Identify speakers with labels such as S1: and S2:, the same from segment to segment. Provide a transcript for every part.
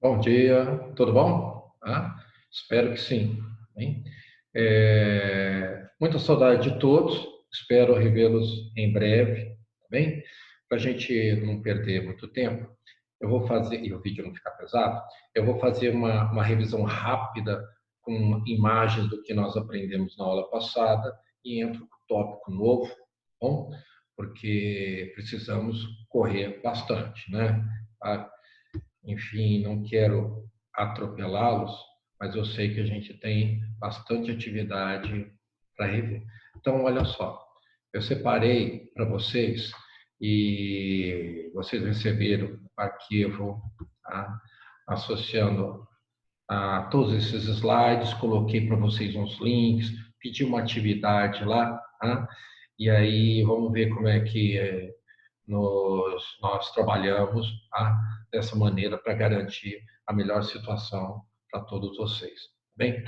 S1: Bom dia, tudo bom? Espero que sim. Bem, muita saudade de todos, espero revê-los em breve, tá bem? Para a gente não perder muito tempo, eu vou fazer, e o vídeo não ficar pesado, eu vou fazer uma revisão rápida com imagens do que nós aprendemos na aula passada e entro com tópico novo, tá bom? Porque precisamos correr bastante, né? Tá? Enfim, não quero atropelá-los, mas eu sei que a gente tem bastante atividade para rever. Então, olha só, eu separei para vocês e vocês receberam o arquivo, tá? Associando a todos esses slides, coloquei para vocês uns links, pedi uma atividade lá, tá? E aí vamos ver como é que nós trabalhamos, tá? Dessa maneira para garantir a melhor situação para todos vocês. Bem,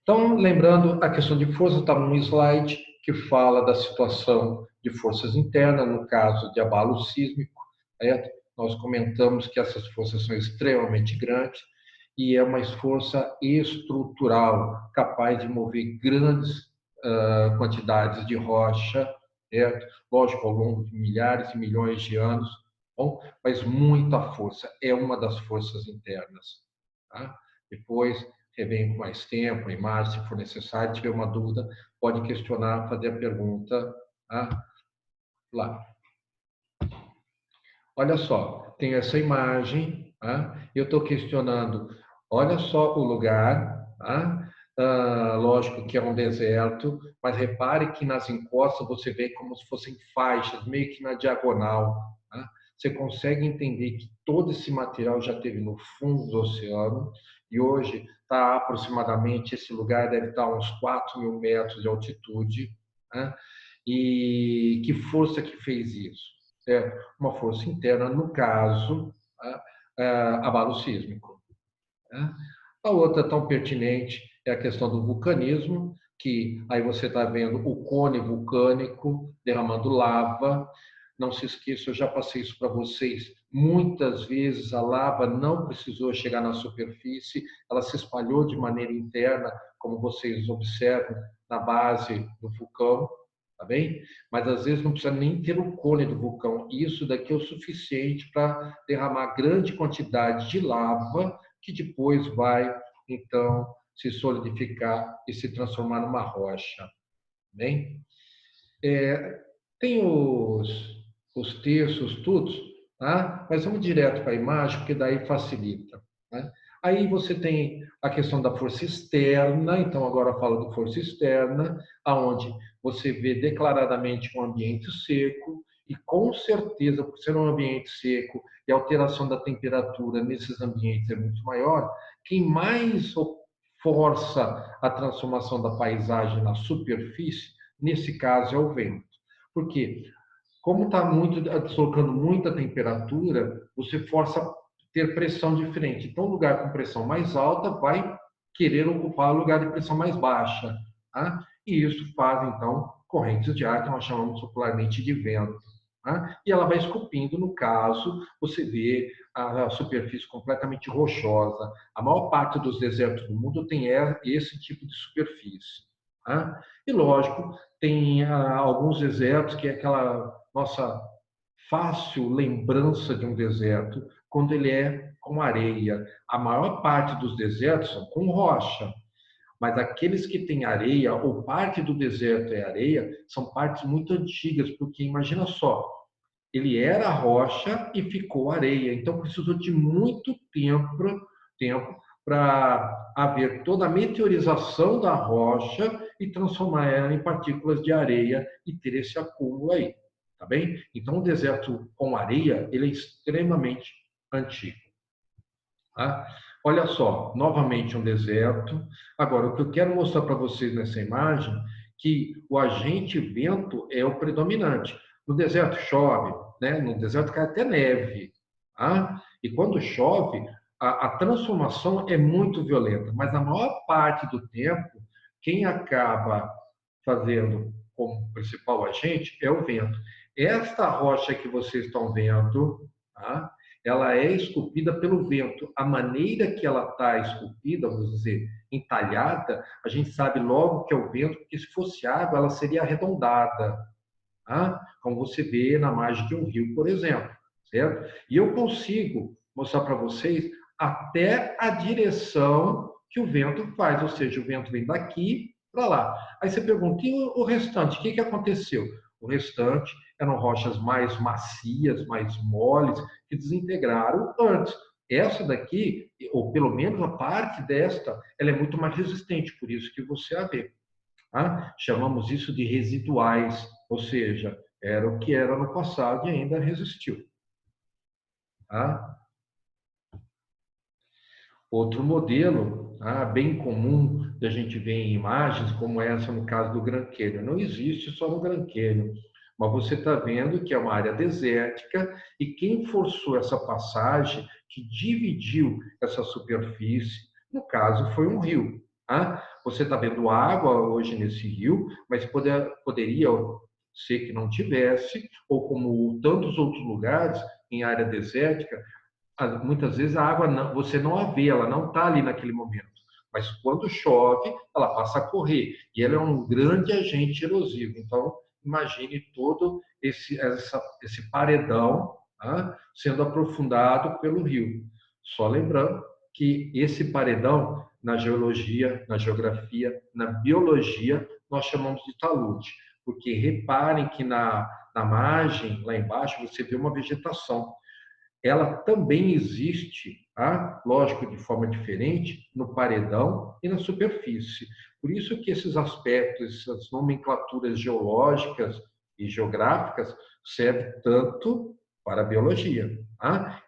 S1: então, lembrando, a questão de força está num slide que fala da situação de forças internas, no caso de abalo sísmico. Nós comentamos que essas forças são extremamente grandes e é uma força estrutural capaz de mover grandes quantidades de rocha, lógico, ao longo de milhares e milhões de anos, bom, mas muita força, é uma das forças internas. Tá? Depois, revém com mais tempo, a imagem, se for necessário, tiver uma dúvida, pode questionar, fazer a pergunta, tá? Lá. Olha só, tem essa imagem, tá? Eu estou questionando, olha só o lugar, tá? Lógico que é um deserto, mas repare que nas encostas você vê como se fossem faixas, meio que na diagonal, tá? Você consegue entender que todo esse material já esteve no fundo do oceano e hoje está aproximadamente, esse lugar deve estar a uns 4.000 metros de altitude, tá? E que força que fez isso? Uma força interna, no caso, abalo sísmico. A outra tão pertinente é a questão do vulcanismo, que aí você está vendo o cone vulcânico derramando lava. Não se esqueça, eu já passei isso para vocês. Muitas vezes a lava não precisou chegar na superfície, ela se espalhou de maneira interna, como vocês observam na base do vulcão, tá bem? Mas às vezes não precisa nem ter o cone do vulcão. Isso daqui é o suficiente para derramar grande quantidade de lava que depois vai, então, se solidificar e se transformar numa rocha. Bem? Tem os terços, tudo, tá? Mas vamos direto para a imagem, porque daí facilita. Né? Aí você tem a questão da força externa, então agora falo de força externa, aonde você vê declaradamente um ambiente seco, e com certeza, por ser um ambiente seco e a alteração da temperatura nesses ambientes é muito maior, quem mais força a transformação da paisagem na superfície, nesse caso é o vento. Por quê? Como está muito deslocando muita temperatura, você força a ter pressão diferente. Então, o lugar com pressão mais alta vai querer ocupar o lugar de pressão mais baixa. Tá? E isso faz, então, correntes de ar, que nós chamamos popularmente de vento. Tá? E ela vai esculpindo, no caso, você vê a superfície completamente rochosa. A maior parte dos desertos do mundo tem esse tipo de superfície. Tá? E, lógico, tem alguns desertos que é aquela nossa fácil lembrança de um deserto quando ele é com areia. A maior parte dos desertos são com rocha, mas aqueles que têm areia ou parte do deserto é areia são partes muito antigas, porque imagina só, ele era rocha e ficou areia, então precisou de muito tempo para haver toda a meteorização da rocha e transformar ela em partículas de areia e ter esse acúmulo aí, tá bem? Então o deserto com areia, ele é extremamente antigo. Tá? Olha só, novamente um deserto. Agora, o que eu quero mostrar para vocês nessa imagem, que o agente vento é o predominante. No deserto chove, né? No deserto cai até neve. Tá? E quando chove, a transformação é muito violenta, mas na maior parte do tempo, quem acaba fazendo como principal agente é o vento. Esta rocha que vocês estão vendo, tá? ela é esculpida pelo vento. A maneira que ela está esculpida, vamos dizer, entalhada, a gente sabe logo que é o vento, porque se fosse água, ela seria arredondada, tá? Como você vê na margem de um rio, por exemplo, certo? E eu consigo mostrar para vocês até a direção que o vento faz, ou seja, o vento vem daqui para lá. Aí você pergunta, e o restante, o que que aconteceu? O restante eram rochas mais macias, mais moles, que desintegraram antes. Essa daqui, ou pelo menos a parte desta, ela é muito mais resistente, por isso que você a vê. Tá? Chamamos isso de residuais, ou seja, era o que era no passado e ainda resistiu. Tá? Outro modelo, bem comum da gente ver em imagens, como essa no caso do Grand Canyon. Não existe só no Grand Canyon, mas você está vendo que é uma área desértica e quem forçou essa passagem, que dividiu essa superfície, no caso foi um rio. Tá? Você está vendo água hoje nesse rio, mas poderia ser que não tivesse, ou como tantos outros lugares em área desértica, muitas vezes a água não, você não a vê, ela não está ali naquele momento. Mas quando chove, ela passa a correr. E ela é um grande agente erosivo. Então, imagine todo esse paredão sendo aprofundado pelo rio. Só lembrando que esse paredão, na geologia, na geografia, na biologia, nós chamamos de talude. Porque reparem que na margem, lá embaixo, você vê uma vegetação. Ela também existe, lógico, de forma diferente, no paredão e na superfície. Por isso que esses aspectos, essas nomenclaturas geológicas e geográficas servem tanto para a biologia.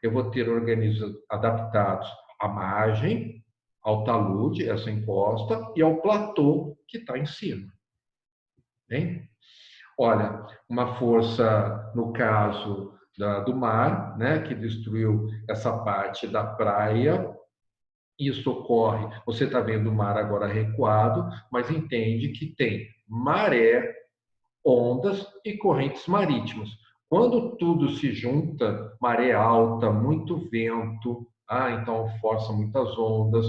S1: Eu vou ter organismos adaptados à margem, ao talude, essa encosta, e ao platô que está em cima. Bem? Olha, uma força, no caso do mar, né, que destruiu essa parte da praia. Isso ocorre, você está vendo o mar agora recuado, mas entende que tem maré, ondas e correntes marítimas. Quando tudo se junta, maré alta, muito vento, então força muitas ondas,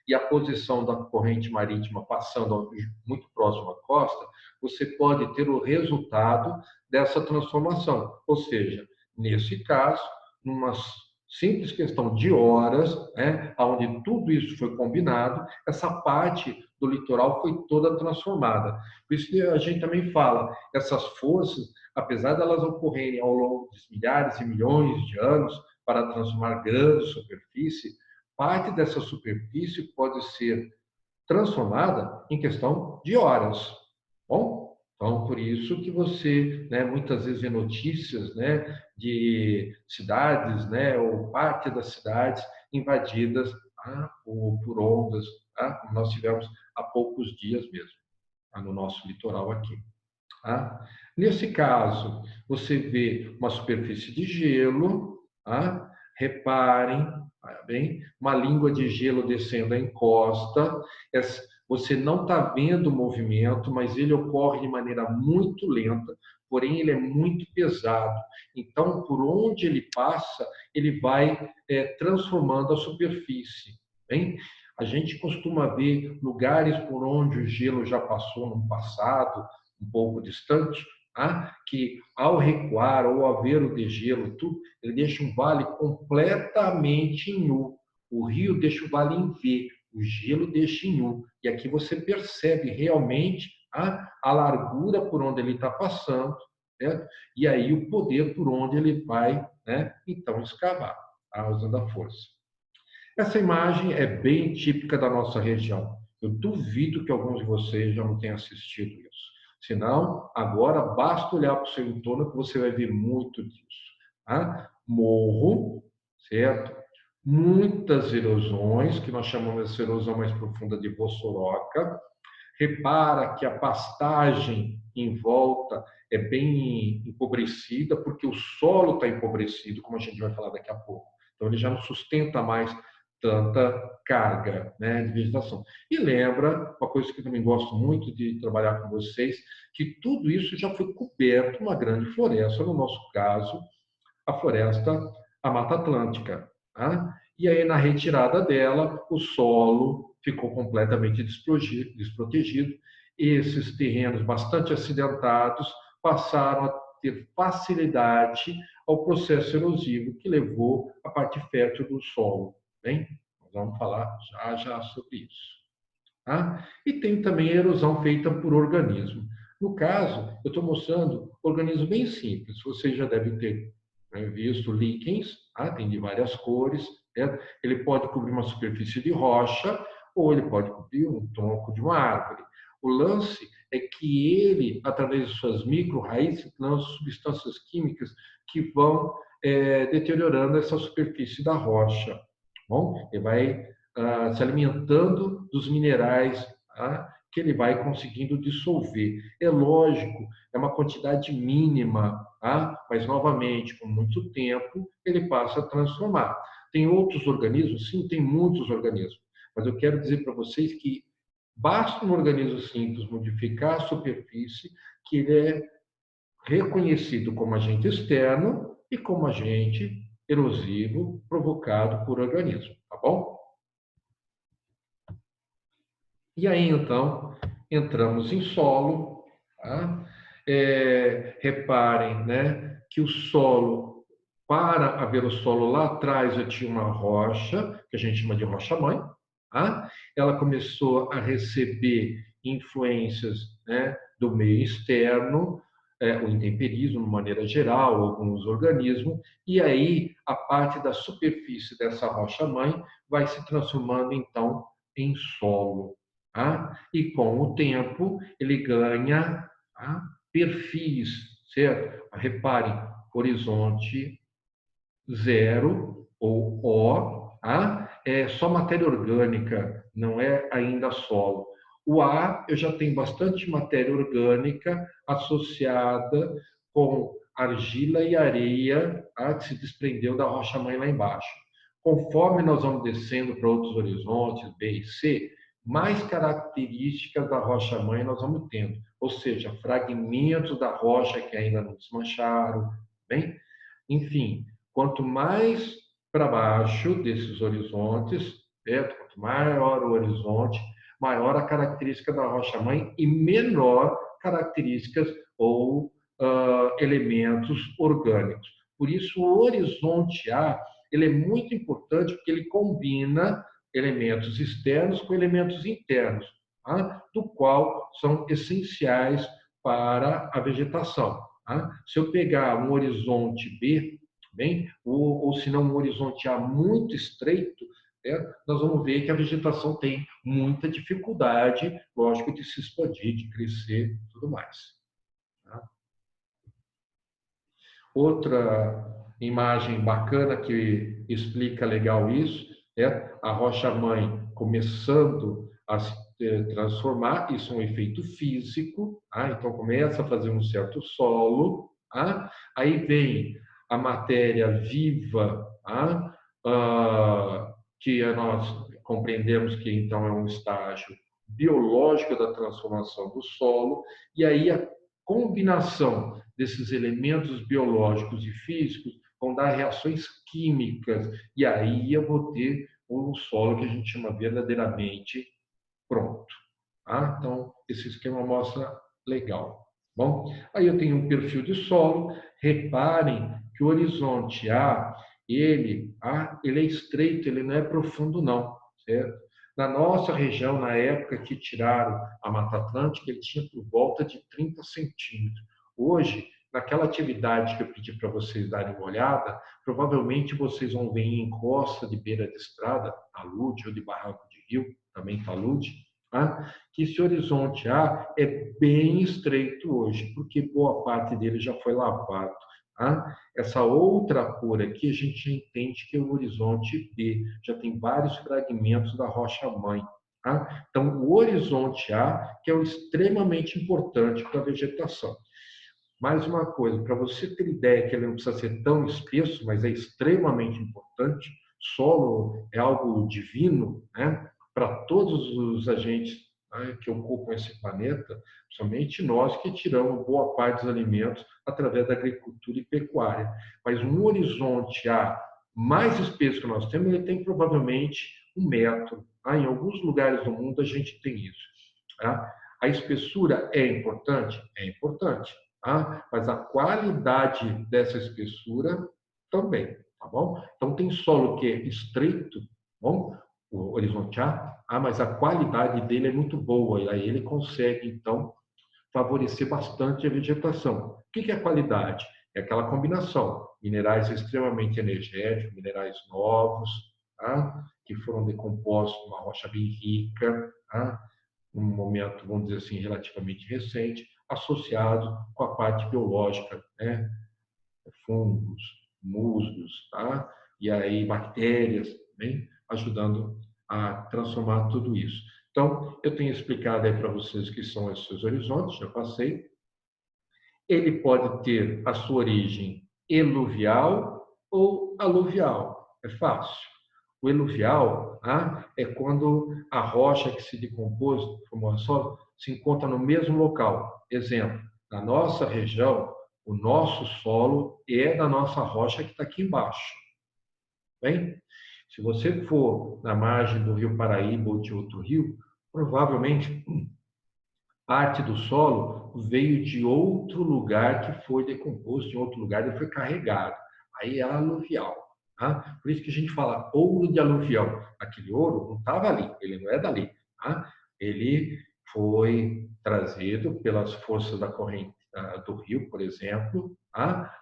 S1: e a posição da corrente marítima passando muito próximo à costa, você pode ter o resultado dessa transformação. Ou seja, nesse caso, numa simples questão de horas, onde tudo isso foi combinado, essa parte do litoral foi toda transformada. Por isso que a gente também fala, essas forças, apesar de elas ocorrerem ao longo de milhares e milhões de anos para transformar grande superfície, parte dessa superfície pode ser transformada em questão de horas. Bom, então por isso que você, muitas vezes vê notícias, de cidades, ou parte das cidades invadidas por ondas, como nós tivemos há poucos dias mesmo, no nosso litoral aqui. Nesse caso, você vê uma superfície de gelo, reparem, bem, uma língua de gelo descendo a encosta. Você não está vendo o movimento, mas ele ocorre de maneira muito lenta, porém ele é muito pesado. Então, por onde ele passa, ele vai transformando a superfície. Bem? A gente costuma ver lugares por onde o gelo já passou no passado, um pouco distante, que ao recuar ou haver o degelo, ele deixa um vale completamente nu. O rio deixa o vale em V, o gelo deixa em U. E aqui você percebe realmente a largura por onde ele está passando, certo? E aí o poder por onde ele vai, então escavar, usando a força. Essa imagem é bem típica da nossa região. Eu duvido que alguns de vocês já não tenham assistido isso. Se não, agora basta olhar para o seu entorno que você vai ver muito disso. Morro, certo? Muitas erosões, que nós chamamos essa erosão mais profunda de Vossoroca. Repara que a pastagem em volta é bem empobrecida, porque o solo está empobrecido, como a gente vai falar daqui a pouco. Então, ele já não sustenta mais tanta carga, de vegetação. E lembra, uma coisa que eu também gosto muito de trabalhar com vocês, que tudo isso já foi coberto uma grande floresta, no nosso caso, a floresta a Mata Atlântica. Tá? E aí, na retirada dela, o solo ficou completamente desprotegido. Esses terrenos bastante acidentados passaram a ter facilidade ao processo erosivo que levou à parte fértil do solo. Bem, nós vamos falar já sobre isso. Tá? E tem também a erosão feita por organismo. No caso, eu estou mostrando organismos bem simples. Vocês já devem ter, né, visto líquens, tá? Tem de várias cores. Né? Ele pode cobrir uma superfície de rocha ou ele pode cobrir um tronco de uma árvore. O lance é que ele, através de suas micro-raízes, lança substâncias químicas que vão deteriorando essa superfície da rocha. Bom, ele vai se alimentando dos minerais, tá? Que ele vai conseguindo dissolver. É lógico, é uma quantidade mínima, tá? Mas, novamente, com muito tempo, ele passa a transformar. Tem outros organismos? Sim, tem muitos organismos. Mas eu quero dizer para vocês que basta um organismo simples modificar a superfície, que ele é reconhecido como agente externo e como agente erosivo provocado por organismo, tá bom? E aí, então, entramos em solo. Tá? Reparem, né, que o solo, para haver o solo lá atrás, já tinha uma rocha, que a gente chama de rocha-mãe. Tá? Ela começou a receber influências, né, do meio externo, o intemperismo, de maneira geral, alguns organismos, e aí a parte da superfície dessa rocha-mãe vai se transformando, então, em solo. Tá? E com o tempo ele ganha, tá, perfis, certo? Reparem, horizonte zero ou O, tá? É só matéria orgânica, não é ainda solo. O A, eu já tenho bastante matéria orgânica associada com argila e areia, tá? Que se desprendeu da rocha-mãe lá embaixo. Conforme nós vamos descendo para outros horizontes, B e C, mais características da rocha-mãe nós vamos tendo, ou seja, fragmentos da rocha que ainda não desmancharam, bem? Enfim, quanto mais para baixo desses horizontes, certo? Quanto maior o horizonte, maior a característica da rocha-mãe e menor características ou elementos orgânicos. Por isso, o horizonte A ele é muito importante porque ele combina elementos externos com elementos internos, tá? Do qual são essenciais para a vegetação. Tá? Se eu pegar um horizonte B, bem, ou se não um horizonte A muito estreito, né, nós vamos ver que a vegetação tem muita dificuldade, lógico, de se expandir, de crescer e tudo mais. Tá? Outra imagem bacana que explica legal isso é a rocha-mãe começando a se transformar, isso é um efeito físico, tá? Então começa a fazer um certo solo, tá? Aí vem a matéria viva, tá? Que nós compreendemos que então é um estágio biológico da transformação do solo, e aí a combinação desses elementos biológicos e físicos vão dar reações químicas, e aí eu vou ter um solo que a gente chama verdadeiramente pronto. Tá? Então, esse esquema mostra legal. Bom, aí eu tenho um perfil de solo. Reparem que o horizonte A, ele é estreito, ele não é profundo não, certo? Na nossa região, na época que tiraram a Mata Atlântica, ele tinha por volta de 30 centímetros. Hoje, naquela atividade que eu pedi para vocês darem uma olhada, provavelmente vocês vão ver em encosta de beira de estrada, talude ou de barranco de rio, também talude, tá? Que esse horizonte A é bem estreito hoje, porque boa parte dele já foi lavado. Tá? Essa outra cor aqui, a gente entende que é o horizonte B, já tem vários fragmentos da rocha-mãe. Tá? Então, o horizonte A, que é o extremamente importante para a vegetação. Mais uma coisa, para você ter ideia que ele não precisa ser tão espesso, mas é extremamente importante, solo é algo divino, né? Para todos os agentes, né, que ocupam esse planeta, somente nós que tiramos boa parte dos alimentos através da agricultura e pecuária. Mas um horizonte A mais espesso que nós temos, ele tem provavelmente 1 metro. Tá? Em alguns lugares do mundo a gente tem isso. Tá? A espessura é importante? É importante. Tá? Mas a qualidade dessa espessura também. Tá bom? Então, tem solo que é estreito, bom, o horizonte A, mas a qualidade dele é muito boa, e aí ele consegue, então, favorecer bastante a vegetação. O que é a qualidade? É aquela combinação, minerais extremamente energéticos, minerais novos, tá? Que foram decompostos numa rocha bem rica, tá? Num momento, vamos dizer assim, relativamente recente, associado com a parte biológica, né? Fungos, musgos, tá? E aí bactérias, né? Ajudando a transformar tudo isso. Então, eu tenho explicado aí para vocês que são esses horizontes, já passei. Ele pode ter a sua origem eluvial ou aluvial. É fácil. O eluvial é quando a rocha que se decompôs, formou solo, se encontra no mesmo local. Exemplo, na nossa região, o nosso solo é da nossa rocha que está aqui embaixo. Bem, se você for na margem do Rio Paraíba ou de outro rio, provavelmente parte do solo veio de outro lugar que foi decomposto, em outro lugar e foi carregado. Aí é aluvial. Tá? Por isso que a gente fala ouro de aluvião. Aquele ouro não estava ali, ele não é dali. Tá? Ele foi trazido pelas forças da corrente do rio, por exemplo,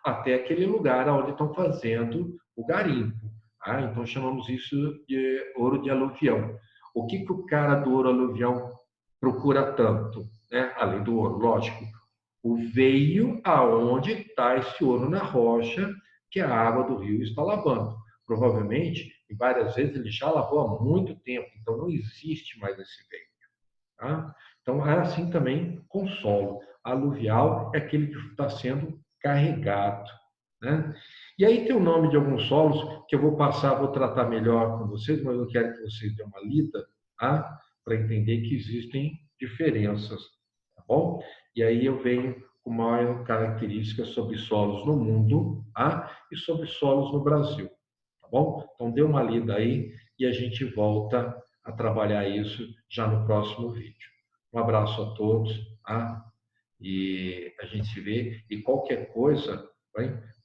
S1: até aquele lugar onde estão fazendo o garimpo. Então chamamos isso de ouro de aluvião. O que o cara do ouro aluvião procura tanto? Né? Além do ouro, lógico, o veio aonde está esse ouro na rocha que a água do rio está lavando. Provavelmente, e várias vezes, ele já lavou há muito tempo, então não existe mais esse veio. Tá? Então, é assim também com solo. Aluvial é aquele que está sendo carregado. Né? E aí tem o nome de alguns solos que eu vou passar, vou tratar melhor com vocês, mas eu quero que vocês dêem uma lida, tá? Para entender que existem diferenças, tá bom? E aí eu venho com maior características sobre solos no mundo, e sobre solos no Brasil, tá bom? Então dê uma lida aí e a gente volta a trabalhar isso já no próximo vídeo. Um abraço a todos, e a gente se vê. E qualquer coisa,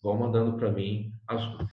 S1: vão mandando para mim as dúvidas.